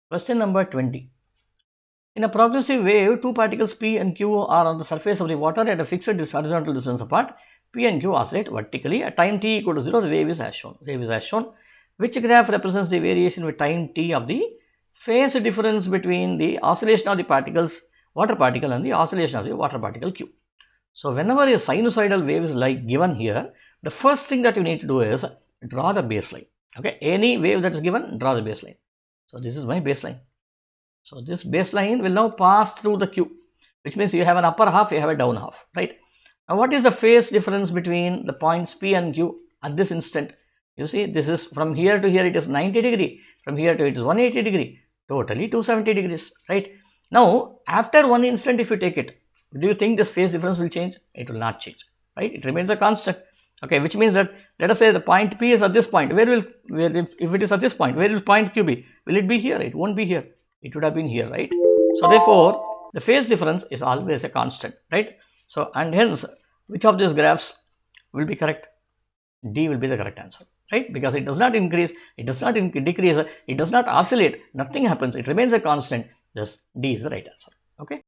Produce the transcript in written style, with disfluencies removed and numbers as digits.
Question number 20. In a progressive wave, two particles P and Q are on the surface of the water at a fixed horizontal distance apart. P and Q oscillate vertically. At time t equal to 0, the wave is as shown. Which graph represents the variation with time t of the phase difference between the oscillation of the particles, water particle, and the oscillation of the water particle Q? So, whenever a sinusoidal wave is like given here, the first thing that you need to do is draw the baseline. Okay, any wave that is given, draw the baseline. So, this is my baseline. So, this baseline will now pass through the Q, which means you have an upper half, you have a down half, right? Now, what is the phase difference between the points P and Q at this instant? You see, this is from here to here, it is 90 degree, from here to it is 180 degree, totally 270 degrees, right? Now, after one instant, if you take it, do you think this phase difference will change? It will not change, right? It remains a constant. Okay, which means that, let us say the point P is at this point. If it is at this point, where will point Q be? Will it be here? It won't be here. It would have been here, right? So therefore, the phase difference is always a constant, right? So, and hence, which of these graphs will be correct? D will be the correct answer, right? Because it does not increase, it does not decrease, it does not oscillate, nothing happens, it remains a constant. Thus, D is the right answer. Okay.